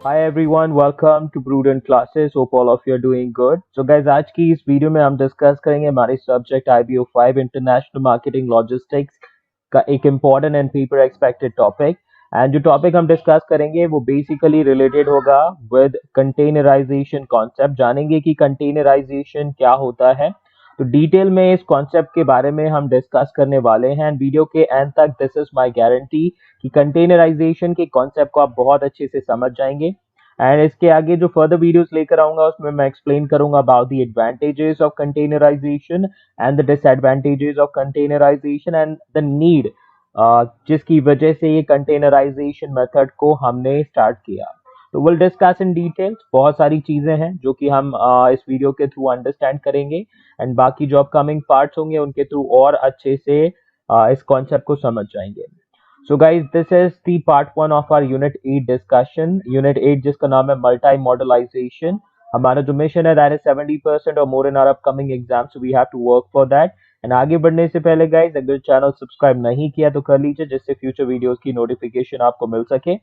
Hi everyone, welcome to Prudent Classes. Hope all of you are doing good. So guys, आज की इस video में हम discuss करेंगे हमारे subject IBO 5 international marketing logistics का एक important and paper expected topic. And जो टॉपिक हम डिस्कस करेंगे वो बेसिकली रिलेटेड होगा विद कंटेनराइजेशन कॉन्सेप्ट। जानेंगे कि कंटेनराइजेशन क्या होता है, तो डिटेल में इस कॉन्सेप्ट के बारे में हम डिस्कस करने वाले हैं। वीडियो के एंड तक दिस इज माय गारंटी कि कंटेनराइजेशन के कॉन्सेप्ट को आप बहुत अच्छे से समझ जाएंगे। एंड इसके आगे जो फर्दर वीडियोस लेकर आऊंगा उसमें मैं एक्सप्लेन करूंगा about the advantages of containerization and the disadvantages of containerization and the need जिसकी वजह से ये कंटेनराइजेशन मेथड को हमने स्टार्ट किया। तो विल डिस्कस इन डिटेल्स। बहुत सारी चीजें हैं जो कि हम इस वीडियो के थ्रू अंडरस्टैंड करेंगे एंड बाकी जो अपकमिंग पार्ट्स होंगे उनके थ्रू और अच्छे से इस कॉन्सेप्ट को समझ जाएंगे। So guys, this is the part 1 of our Unit 8 discussion. Unit 8 जिसका नाम है मल्टी मॉडलाइजेशन। हमारा जो मिशन है that is 70% or more in our upcoming exams, so we have to work for that. And आगे बढ़ने से पहले गाइज अगर चैनल सब्सक्राइब नहीं किया तो कर लीजिए जिससे फ्यूचर वीडियोस की नोटिफिकेशन आपको मिल सके।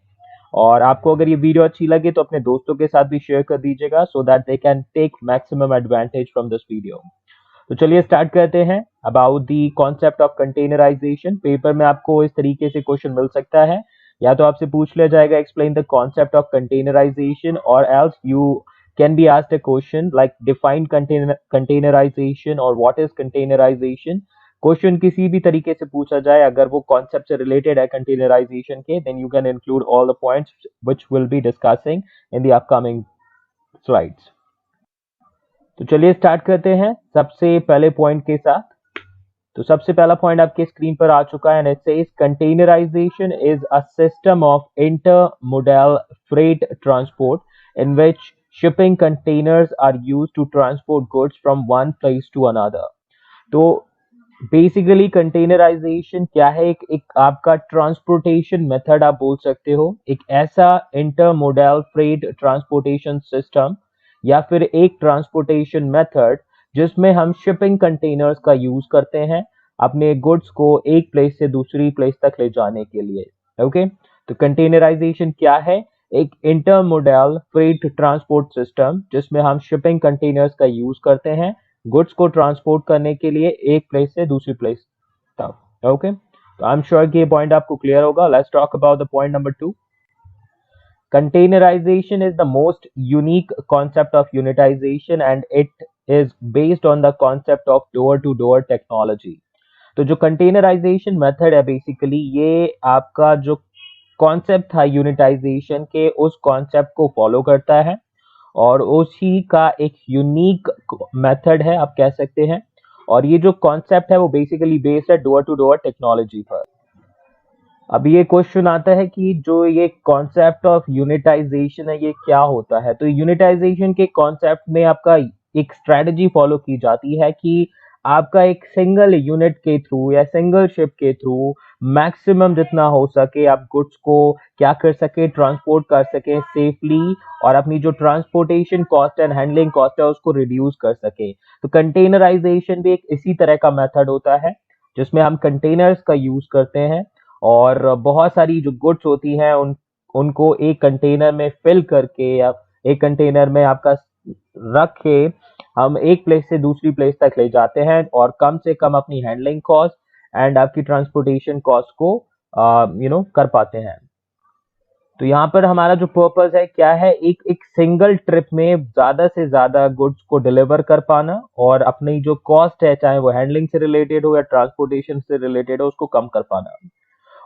और आपको अगर ये वीडियो अच्छी लगे तो अपने दोस्तों के साथ भी शेयर कर दीजिएगा so that they can take maximum advantage from this video. तो चलिए स्टार्ट करते हैं about the concept of containerization. Paper में आपको इस तरीके से क्वेश्चन मिल सकता है, या तो आपसे पूछ लिया जाएगा explain the concept of containerization, और else you can be asked a question like define containerization और व्हाट इज कंटेनराइजेशन। क्वेश्चन किसी भी तरीके से पूछा जाए अगर वो कॉन्सेप्ट से रिलेटेड है कंटेनराइजेशन के, then you can include all the points which will be discussing in the upcoming slides. तो चलिए स्टार्ट करते हैं सबसे पहले पॉइंट के साथ। तो सबसे पहला पॉइंट आपके स्क्रीन पर आ चुका है, it says containerization is a system of intermodal freight transport in which shipping containers are used to transport goods from one place to another. तो बेसिकली कंटेनराइजेशन क्या है? एक आपका ट्रांसपोर्टेशन मेथड आप बोल सकते हो, एक ऐसा इंटरमोडल फ्रेट ट्रांसपोर्टेशन सिस्टम या फिर एक ट्रांसपोर्टेशन मेथड जिसमें हम शिपिंग कंटेनर्स का यूज करते हैं अपने गुड्स को एक प्लेस से दूसरी प्लेस तक ले जाने के लिए। ओके, तो कंटेनराइजेशन क्या है? एक इंटरमोडल फ्रेट ट्रांसपोर्ट सिस्टम जिसमें हम शिपिंग कंटेनर्स का यूज करते हैं गुड्स को ट्रांसपोर्ट करने के लिए एक प्लेस से दूसरी प्लेस तक। ओके, तो आई एम श्योर कि ये पॉइंट आपको क्लियर होगा। Let's talk about the point number 2। Containerization is the most unique concept of unitization and it is based on the concept of door-to-door technology. तो जो containerisation method है basically ये आपका जो कॉन्सेप्ट था यूनिटाइजेशन के उस कॉन्सेप्ट को फॉलो करता है और उसी का एक यूनिक मेथड है आप कह सकते हैं। और ये जो कॉन्सेप्ट है वो बेसिकली बेस्ड है डोर टू डोर टेक्नोलॉजी पर। अब ये क्वेश्चन आता है कि जो ये कॉन्सेप्ट ऑफ यूनिटाइजेशन है ये क्या होता है? तो यूनिटाइजेशन के कॉन्सेप्ट में आपका एक स्ट्रेटजी फॉलो की जाती है कि आपका एक सिंगल यूनिट के थ्रू या सिंगल शिप के थ्रू मैक्सिमम जितना हो सके आप गुड्स को क्या कर सके, ट्रांसपोर्ट कर सके सेफली और अपनी जो transportation cost and handling cost है उसको रिड्यूस कर सके। तो कंटेनराइजेशन भी एक इसी तरह का मेथड होता है जिसमें हम कंटेनर्स का यूज करते हैं और बहुत सारी जो गुड्स होती हैं उनको एक कंटेनर में फिल करके या एक कंटेनर में आपका रख के हम एक प्लेस से दूसरी प्लेस तक ले जाते हैं और कम से कम अपनी हैंडलिंग कॉस्ट एंड आपकी ट्रांसपोर्टेशन कॉस्ट को कर पाते हैं। तो यहाँ पर हमारा जो पर्पस है क्या है, एक एक सिंगल ट्रिप में ज्यादा से ज्यादा गुड्स को डिलीवर कर पाना और अपनी जो कॉस्ट है चाहे वो हैंडलिंग से रिलेटेड हो या ट्रांसपोर्टेशन से रिलेटेड हो उसको कम कर पाना।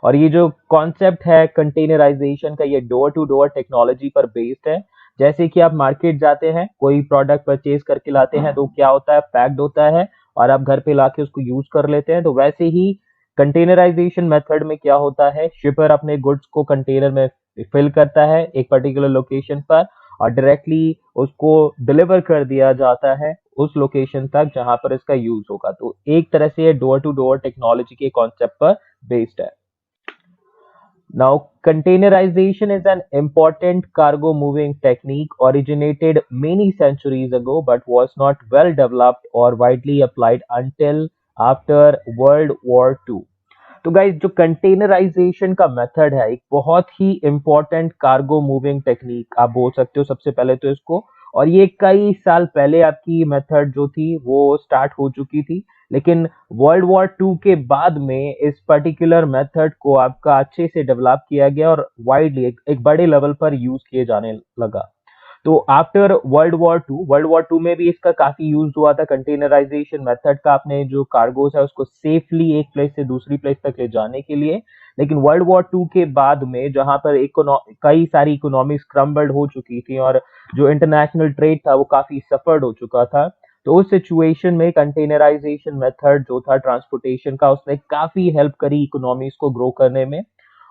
और ये जो कॉन्सेप्ट है कंटेनराइजेशन का ये डोर टू डोर टेक्नोलॉजी पर बेस्ड है। जैसे कि आप मार्केट जाते हैं कोई प्रोडक्ट परचेज करके लाते हैं तो क्या होता है, पैक्ड होता है और आप घर पे लाके उसको यूज कर लेते हैं। तो वैसे ही कंटेनराइजेशन मेथड में क्या होता है, शिपर अपने गुड्स को कंटेनर में फिल करता है एक पर्टिकुलर लोकेशन पर और डायरेक्टली उसको डिलीवर कर दिया जाता है उस लोकेशन तक जहां पर इसका यूज होगा। तो एक तरह से ये डोर टू डोर टेक्नोलॉजी के कॉन्सेप्ट पर बेस्ड है। Now, containerization is an important cargo moving technique originated many centuries ago but was not well developed or widely applied until after World War II. तो guys जो containerisation का method है एक बहुत ही important cargo moving technique आप बोल सकते हो सबसे पहले तो इसको। और ये कई साल पहले आपकी मेथड जो थी वो स्टार्ट हो चुकी थी, लेकिन वर्ल्ड वॉर 2 के बाद में इस पर्टिकुलर मेथड को आपका अच्छे से डेवलप किया गया और वाइडली एक बड़े लेवल पर यूज किए जाने लगा। तो आफ्टर वर्ल्ड वॉर टू में भी इसका काफी यूज हुआ था कंटेनराइजेशन मेथड का, अपने जो कार्गोस है उसको सेफली एक प्लेस से दूसरी प्लेस तक ले जाने के लिए। लेकिन वर्ल्ड वॉर 2 के बाद में जहां पर कई सारी इकोनॉमी स्क्रम्बल्ड हो चुकी थी और जो इंटरनेशनल ट्रेड था वो काफी सफर्ड हो चुका था, तो उस सिचुएशन में कंटेनराइजेशन मेथड जो था ट्रांसपोर्टेशन का उसने काफी हेल्प करी इकोनॉमीज को ग्रो करने में।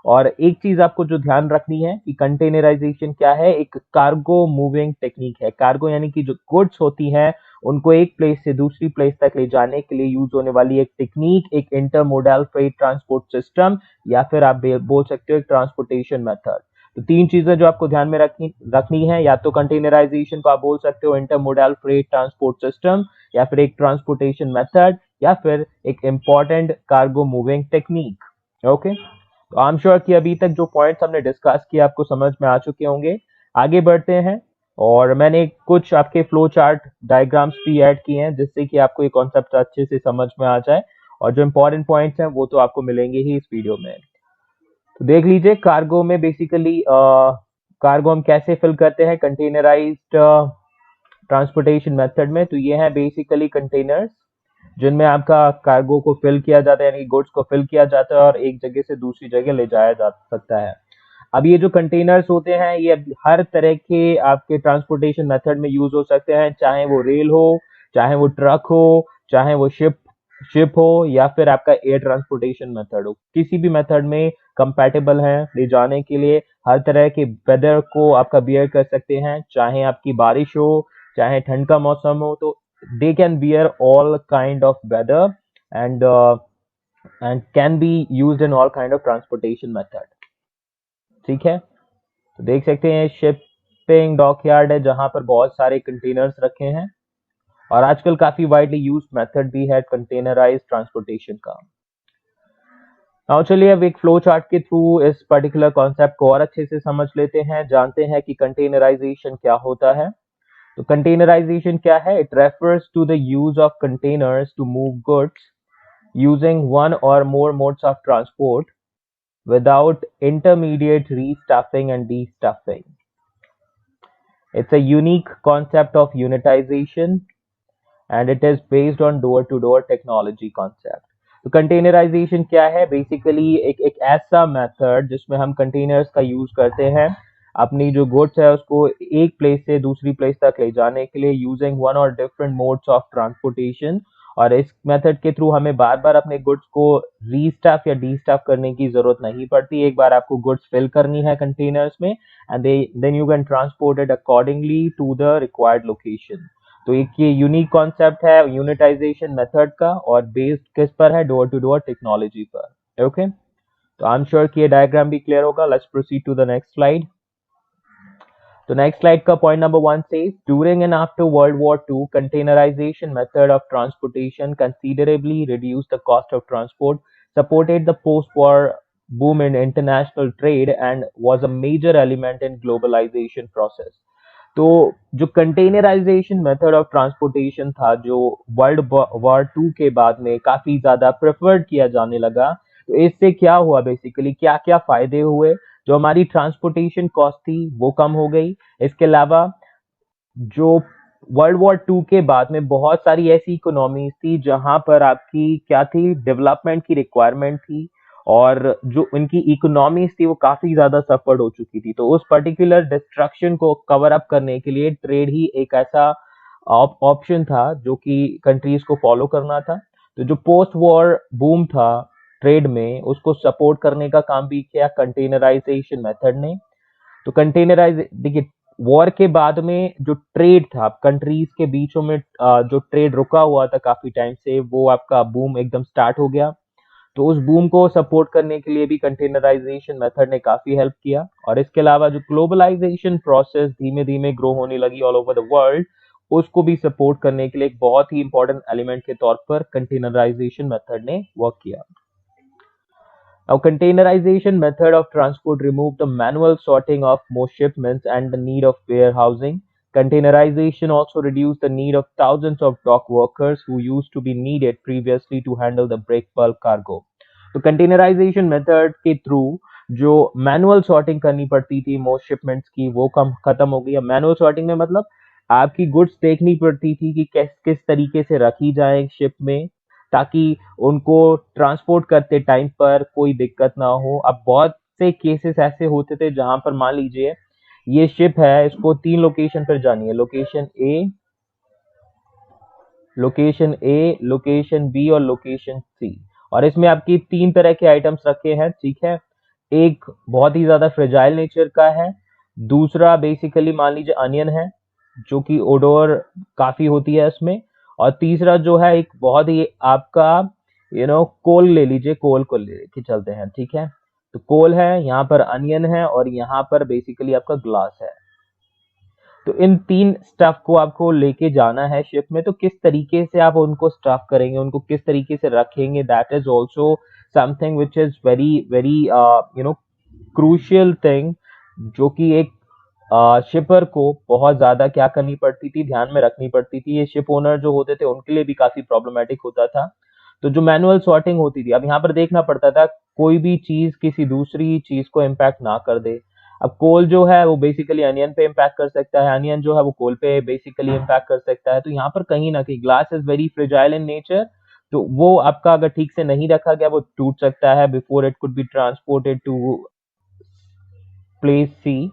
और एक चीज आपको जो ध्यान रखनी है कि कंटेनराइजेशन क्या है, एक कार्गो मूविंग टेक्निक है। कार्गो यानी कि जो गुड्स होती हैं उनको एक प्लेस से दूसरी प्लेस तक ले जाने के लिए यूज होने वाली एक टेक्निक, एक इंटरमोडल फ्रेट ट्रांसपोर्ट सिस्टम, या फिर आप बोल सकते हो एक ट्रांसपोर्टेशन मेथड। तो तीन चीजें जो आपको ध्यान में रखनी है, या तो कंटेनराइजेशन को आप बोल सकते हो इंटरमोडल फ्रेट ट्रांसपोर्ट सिस्टम, या फिर एक ट्रांसपोर्टेशन मेथड, या फिर एक important cargo moving technique. Okay, तो आई एम श्योर कि अभी तक जो पॉइंट्स हमने डिस्कस किए आपको समझ में आ चुके होंगे। आगे बढ़ते हैं, और मैंने कुछ आपके फ्लो चार्ट डायग्राम्स भी ऐड किए हैं जिससे कि आपको ये कॉन्सेप्ट अच्छे से समझ में आ जाए, और जो इंपॉर्टेंट पॉइंट्स हैं वो तो आपको मिलेंगे ही इस वीडियो में। तो देख लीजिए, कार्गो में बेसिकली कार्गो हम कैसे फिल करते हैं कंटेनराइज्ड ट्रांसपोर्टेशन मेथड में। तो ये है बेसिकली कंटेनर्स जिनमें आपका कार्गो को फिल किया जाता है, यानी गुड्स को फिल किया जाता है और एक जगह से दूसरी जगह ले जाया जा सकता है। अब ये जो कंटेनर्स होते हैं ये हर तरह के आपके ट्रांसपोर्टेशन मेथड में यूज हो सकते हैं, चाहे वो रेल हो, चाहे वो ट्रक हो, चाहे वो शिप हो, या फिर आपका एयर ट्रांसपोर्टेशन मेथड हो। किसी भी मेथड में कंपैटिबल है ले जाने के लिए। हर तरह के वेदर को आपका बियर कर सकते हैं, चाहे आपकी बारिश हो, चाहे ठंड का मौसम हो, तो they can bear all kind of weather, and can be used in all kind of transportation method। ठीक है, तो देख सकते हैं शिपिंग डॉकयार्ड है जहां पर बहुत सारे कंटेनर्स रखे हैं, और आजकल काफी वाइडली यूज्ड मेथड भी है कंटेनराइज्ड ट्रांसपोर्टेशन का। नाउ चलिए अब एक फ्लो चार्ट के थ्रू इस पर्टिकुलर कॉन्सेप्ट को और अच्छे से समझ लेते हैं, जानते हैं कि कंटेनराइजेशन क्या होता है। तो कंटेनराइजेशन क्या है? It refers to the use of containers to move goods using one और more modes of transport without intermediate restuffing and destuffing. It's a unique concept of unitization, and it is based on door-to-door technology concept. तो containerization क्या है? Basically एक ऐसा method जिसमें हम containers का use करते हैं अपनी जो गुड्स है उसको एक प्लेस से दूसरी प्लेस तक ले जाने के लिए, यूजिंग वन और डिफरेंट मोड्स ऑफ ट्रांसपोर्टेशन। और इस मेथड के थ्रू हमें बार बार अपने गुड्स को रीस्टफ या डीस्टफ करने की जरूरत नहीं पड़ती। एक बार आपको गुड्स फिल करनी है कंटेनर्स में, and then you can transport it accordingly to the required location. तो एक ये यूनिक कॉन्सेप्ट है यूनिटाइजेशन मेथड का, और बेस्ड किस पर है? डोर टू डोर टेक्नोलॉजी पर। ओके, तो आई एम श्योर कि ये डायग्राम भी क्लियर होगा। Let's proceed to the next slide. तो नेक्स्ट स्लाइड का point number 1 says during and after World War II, containerization method of transportation considerably reduced the cost of transport, supported the post-war boom in international trade, and was a major element in globalization process। तो जो containerisation method of transportation था जो world war 2 के बाद में काफी ज्यादा preferred किया जाने लगा, तो इससे क्या हुआ? बेसिकली क्या क्या फायदे हुए? जो हमारी ट्रांसपोर्टेशन कॉस्ट थी वो कम हो गई। इसके अलावा जो वर्ल्ड वॉर 2 के बाद में बहुत सारी ऐसी इकोनॉमीज थी जहां पर आपकी क्या थी? डेवलपमेंट की रिक्वायरमेंट थी, और जो इनकी इकोनॉमीज थी वो काफी ज्यादा सफर्ड हो चुकी थी। तो उस पर्टिकुलर डिस्ट्रक्शन को कवर अप करने के लिए ट्रेड ही एक ऐसा ऑप्शन था जो कि कंट्रीज को फॉलो करना था। तो जो पोस्ट वॉर बूम था ट्रेड में, उसको सपोर्ट करने का काम भी किया कंटेनराइजेशन मेथड ने। तो कंटेनराइज देखिए, वॉर के बाद में जो ट्रेड था कंट्रीज के बीचों में, जो ट्रेड रुका हुआ था काफी टाइम से, वो आपका बूम एकदम स्टार्ट हो गया। तो उस बूम को सपोर्ट करने के लिए भी कंटेनराइजेशन मेथड ने काफी हेल्प किया। और इसके अलावा जो ग्लोबलाइजेशन प्रोसेस धीमे धीमे ग्रो होने लगी ऑल ओवर द वर्ल्ड, उसको भी सपोर्ट करने के लिए एक बहुत ही इंपॉर्टेंट एलिमेंट के तौर पर कंटेनराइजेशन मेथड ने वर्क किया। Now, containerization method of transport remove the manual sorting of most shipments and the need of warehousing. Containerization also reduced the need of thousands of dock workers who used to be needed previously to handle the break bulk cargo. तो containerization method के through जो manual sorting करनी पड़ती थी most shipments की वो कम खत्म हो गई। अब मैनुअल सॉर्टिंग में मतलब आपकी गुड्स देखनी पड़ती थी कि किस किस तरीके से रखी जाए शिप में, ताकि उनको ट्रांसपोर्ट करते टाइम पर कोई दिक्कत ना हो। अब बहुत से केसेस ऐसे होते थे जहां पर मान लीजिए ये शिप है, इसको 3 लोकेशन पर जानी है, लोकेशन बी और लोकेशन सी, और इसमें आपकी 3 तरह के आइटम्स रखे हैं, ठीक है। एक बहुत ही ज्यादा फ्रेजाइल नेचर का है, दूसरा बेसिकली मान लीजिए अनियन है जो कि ओडोर काफी होती है इसमें, और तीसरा जो है एक बहुत ही आपका कोल ले लीजिए, कोल को लेके चलते हैं, ठीक है। तो कोल है, यहाँ पर अनियन है, और यहाँ पर बेसिकली आपका ग्लास है। तो इन 3 स्टफ को आपको लेके जाना है शिप में। तो किस तरीके से आप उनको स्टफ करेंगे, उनको किस तरीके से रखेंगे, that is also something which is very very crucial thing, जो कि एक शिपर को बहुत ज्यादा क्या करनी पड़ती थी, ध्यान में रखनी पड़ती थी। ये शिप ओनर जो होते थे उनके लिए भी काफी प्रॉब्लमेटिक होता था। तो जो मैनुअल सॉर्टिंग होती थी, अब यहाँ पर देखना पड़ता था कोई भी चीज किसी दूसरी चीज को इम्पैक्ट ना कर दे। अब कोल जो है वो बेसिकली अनियन पे इम्पैक्ट कर सकता है, अनियन जो है वो कोल पे बेसिकली इम्पैक्ट कर सकता है। तो यहाँ पर कहीं ना कहीं glass is very fragile in nature, तो वो आपका अगर ठीक से नहीं रखा गया वो टूट सकता है before it could be transported to place C.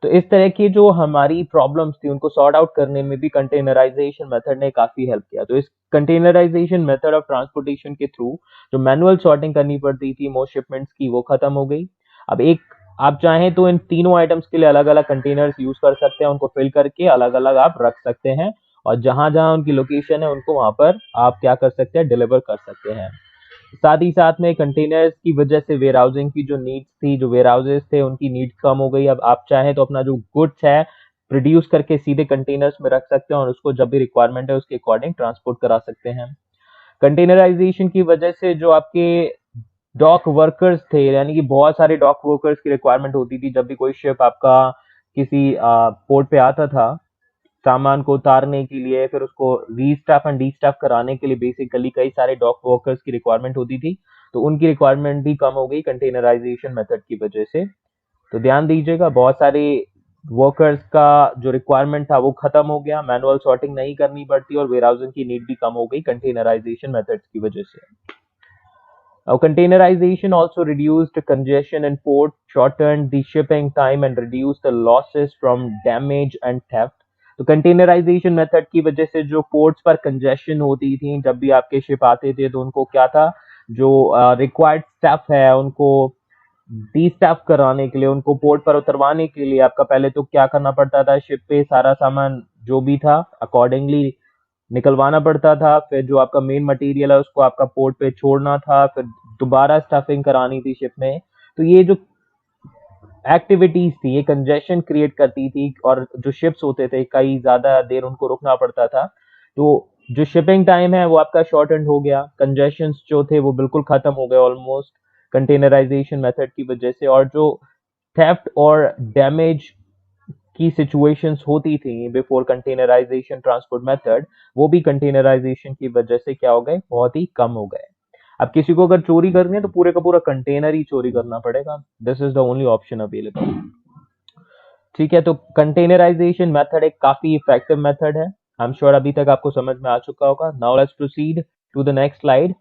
तो इस तरह की जो हमारी प्रॉब्लम्स थी उनको सॉर्ट आउट करने में भी कंटेनराइजेशन मेथड ने काफी हेल्प किया। तो इस कंटेनराइजेशन मेथड ऑफ ट्रांसपोर्टेशन के थ्रू जो मैनुअल सॉर्टिंग करनी पड़ती थी मोस्ट शिपमेंट्स की वो खत्म हो गई। अब एक आप चाहें तो इन तीनों आइटम्स के लिए अलग अलग कंटेनर्स यूज कर सकते हैं, उनको फिल करके अलग अलग आप रख सकते हैं, और जहां जहां उनकी लोकेशन है उनको वहां पर आप क्या कर सकते हैं, डिलीवर कर सकते हैं। साथ ही साथ में कंटेनर्स की वजह से वेयर हाउसिंग की जो नीड्स थी, जो वेयर हाउसेस थे उनकी नीड्स कम हो गई। अब आप चाहें तो अपना जो गुड्स है प्रोड्यूस करके सीधे कंटेनर्स में रख सकते हैं और उसको जब भी रिक्वायरमेंट है उसके अकॉर्डिंग ट्रांसपोर्ट करा सकते हैं। कंटेनराइजेशन की वजह से जो आपके डॉक वर्कर्स थे, यानी कि बहुत सारे डॉक वर्कर्स की रिक्वायरमेंट होती थी जब भी कोई शिप आपका किसी पोर्ट पे आता था सामान को उतारने के लिए, फिर उसको रीस्टाफ एंड डीस्टाफ कराने के लिए बेसिकली कई सारे डॉक वर्कर्स की रिक्वायरमेंट होती थी। तो उनकी रिक्वायरमेंट भी कम हो गई कंटेनराइजेशन मेथड की वजह से। तो ध्यान दीजिएगा, बहुत सारे वर्कर्स का जो रिक्वायरमेंट था वो खत्म हो गया, मैनुअल सॉर्टिंग नहीं करनी पड़ती और वेयरहाउसिंग की नीड भी कम हो गई कंटेनराइजेशन मेथड्स की वजह से। Now, containerization also reduced congestion in port, shortened the shipping time and reduced the losses from damage and theft. तो कंटेनराइजेशन मेथड की वजह से जो पोर्ट्स पर कंजेशन होती थी, जब भी आपके शिप आते थे तो उनको क्या था, जो रिक्वायर्ड स्टाफ है उनको डी स्टाफ कराने के लिए, उनको पोर्ट पर उतरवाने के लिए आपका पहले तो क्या करना पड़ता था, शिप पे सारा सामान जो भी था अकॉर्डिंगली निकलवाना पड़ता था। फिर जो आपका मेन मटेरियल है उसको आपका पोर्ट पे छोड़ना था, फिर दोबारा स्टफिंग करानी थी शिप में। तो ये जो एक्टिविटीज थी ये कंजेशन क्रिएट करती थी, और जो शिप्स होते थे कई ज्यादा देर उनको रुकना पड़ता था। तो जो शिपिंग टाइम है वो आपका शॉर्ट एंड हो गया, कंजेशन जो थे वो बिल्कुल खत्म हो गए ऑलमोस्ट कंटेनराइजेशन मेथड की वजह से। और जो थेफ्ट और डैमेज की सिचुएशंस होती थी बिफोर कंटेनराइजेशन ट्रांसपोर्ट मेथड, वो भी कंटेनराइजेशन की वजह से क्या हो गए, बहुत ही कम हो गए। अब किसी को अगर चोरी करनी है तो पूरे का पूरा कंटेनर ही चोरी करना पड़ेगा, this is the only option available. ठीक है, तो कंटेनराइजेशन मेथड एक काफी इफेक्टिव मेथड है, आई एम श्योर अभी तक आपको समझ में आ चुका होगा। Now let's proceed to the next slide.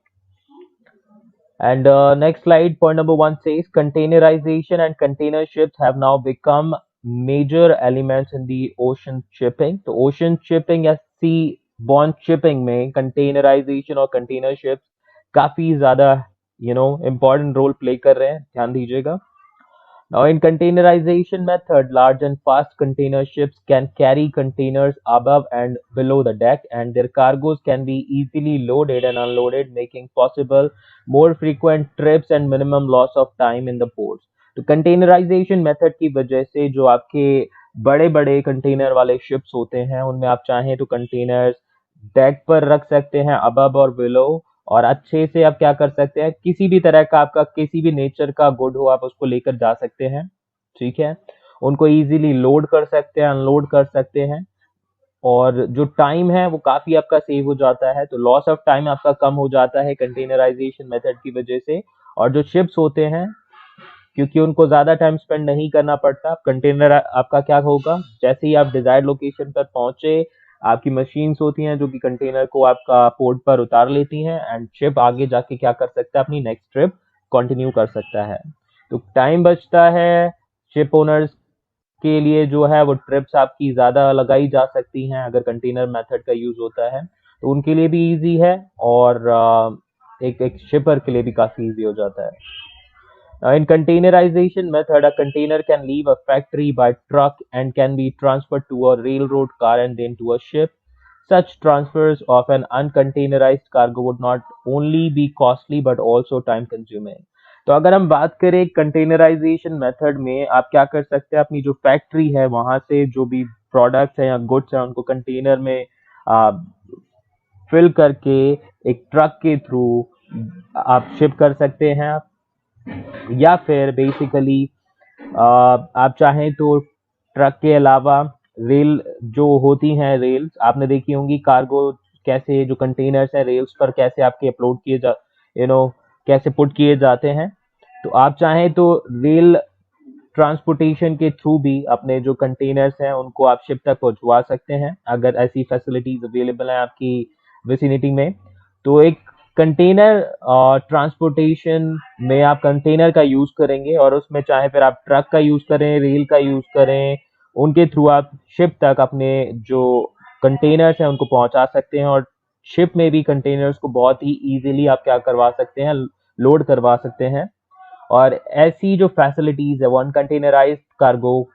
And next slide, point number 1 says containerization and container ships have now become major elements in the ocean shipping. तो ocean shipping या sea borne shipping में containerization और container ships काफी ज्यादा important role play कर रहे हैं, ध्यान दीजिएगा। Now, in containerization method, large and fast container ships can carry containers above and below the deck, and their cargoes can be easily loaded and unloaded, making possible more frequent trips and minimum loss of time in the ports. तो containerization method की वजह से जो आपके बड़े बड़े container वाले ships होते हैं उनमें आप चाहें तो कंटेनर्स डेक पर रख सकते हैं, अबव और बिलो, और अच्छे से आप क्या कर सकते हैं, किसी भी तरह का आपका किसी भी नेचर का गुड हो आप उसको लेकर जा सकते हैं, ठीक है। उनको इजीली लोड कर सकते हैं, अनलोड कर सकते हैं, और जो टाइम है वो काफी आपका सेव हो जाता है। तो लॉस ऑफ टाइम आपका कम हो जाता है कंटेनराइजेशन मेथड की वजह से। और जो शिप्स होते हैं, क्योंकि उनको ज्यादा टाइम स्पेंड नहीं करना पड़ता, कंटेनर आपका क्या होगा, जैसे ही आप डिजायर्ड लोकेशन पर पहुंचे, आपकी मशीन्स होती हैं जो कि कंटेनर को आपका पोर्ट पर उतार लेती हैं, एंड शिप आगे जाके क्या कर सकता है, अपनी नेक्स्ट ट्रिप कंटिन्यू कर सकता है। तो टाइम बचता है, शिप ओनर्स के लिए जो है वो ट्रिप्स आपकी ज़्यादा लगाई जा सकती हैं अगर कंटेनर मेथड का यूज़ होता है, तो उनके लिए भी इजी है, और एक एक शिपर के लिए भी काफ़ी इजी हो जाता है। In containerization method, a container can leave a factory by truck and can be transferred to a railroad car and then to a ship. Such transfers of an uncontainerized cargo would not only be costly but also time consuming. तो अगर हम बात करें containerisation method में, आप क्या कर सकते हैं, अपनी जो फैक्ट्री है वहां से जो भी प्रोडक्ट्स हैं या गुड्स हैं उनको कंटेनर में फिल करके एक ट्रक के थ्रू आप शिप कर सकते हैं। या फिर बेसिकली आप चाहें तो ट्रक के अलावा रेल जो होती हैं, रेल्स आपने देखी होंगी, कार्गो कैसे जो कंटेनर्स हैं रेल्स पर कैसे आपके अपलोड किए जा कैसे पुट किए जाते हैं। तो आप चाहें तो रेल ट्रांसपोर्टेशन के थ्रू भी अपने जो कंटेनर्स हैं उनको आप शिप तक पहुंचवा सकते हैं, अगर ऐसी फैसिलिटीज अवेलेबल हैं आपकी विसिनिटी में। तो एक कंटेनर ट्रांसपोर्टेशन में आप कंटेनर का यूज करेंगे, और उसमें चाहे फिर आप ट्रक का यूज करें, रेल का यूज करें, उनके थ्रू आप शिप तक अपने जो कंटेनर्स हैं उनको पहुंचा सकते हैं। और शिप में भी कंटेनर्स को बहुत ही इजीली आप क्या करवा सकते हैं, लोड करवा सकते हैं। और ऐसी जो फैसिलिटीज है वो अनकंटेनराइज्ड कार्गो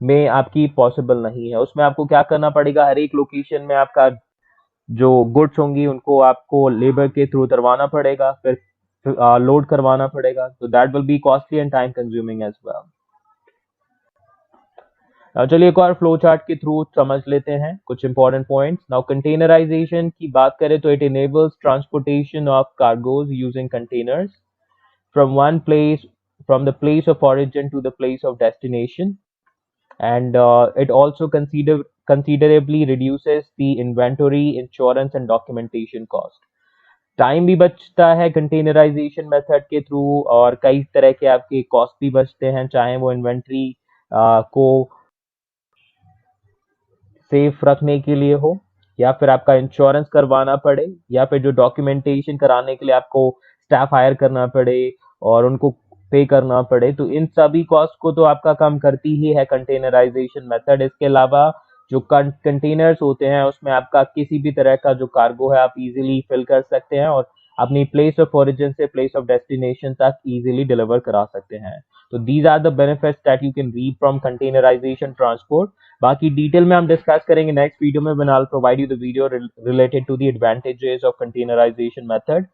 में आपकी पॉसिबल नहीं है। उसमें आपको क्या करना पड़ेगा, हर एक लोकेशन में आपका जो गुड्स होंगी उनको आपको लेबर के थ्रू उतरवाना पड़ेगा, फिर लोड करवाना पड़ेगा, तो that will be costly and time consuming as well. चलिए एक और फ्लो चार्ट के थ्रू समझ लेते हैं कुछ इंपॉर्टेंट पॉइंट्स। नाउ कंटेनराइजेशन की बात करें तो it enables transportation of cargoes using containers from one place, from the place of origin to the place of destination, and it also considerably reduces the inventory, insurance and documentation cost. Time भी बचता है containerisation method के through, और कई तरह के आपके cost भी बचते हैं, चाहे वो इन्वेंट्री को सेफ रखने के लिए हो, या फिर आपका इंश्योरेंस करवाना पड़े, या फिर जो डॉक्यूमेंटेशन कराने के लिए आपको स्टाफ हायर करना पड़े और उनको पे करना पड़े, तो इन सभी कॉस्ट को तो आपका कम करती ही है कंटेनराइजेशन मेथड। इसके अलावा जो कंटेनर्स होते हैं उसमें आपका किसी भी तरह का जो कार्गो है आप इजीली फिल कर सकते हैं, और अपनी प्लेस ऑफ ओरिजिन से प्लेस ऑफ डेस्टिनेशन तक इजीली डिलीवर करा सकते हैं। तो these are the benefits that you can read from containerization transport. बाकी डिटेल में हम डिस्कस करेंगे नेक्स्ट वीडियो में, when I will provide you the video related to the advantages of containerization method.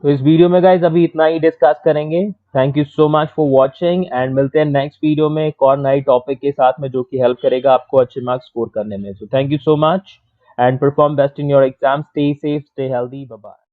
तो इस वीडियो में गाइज अभी इतना ही डिस्कस करेंगे। Thank you so much for watching, and मिलते हैं नेक्स्ट वीडियो में एक और नई टॉपिक के साथ में जो कि हेल्प करेगा आपको अच्छे मार्क्स स्कोर करने में। So thank you so much and perform best in your exam. Stay safe, stay healthy, bye bye.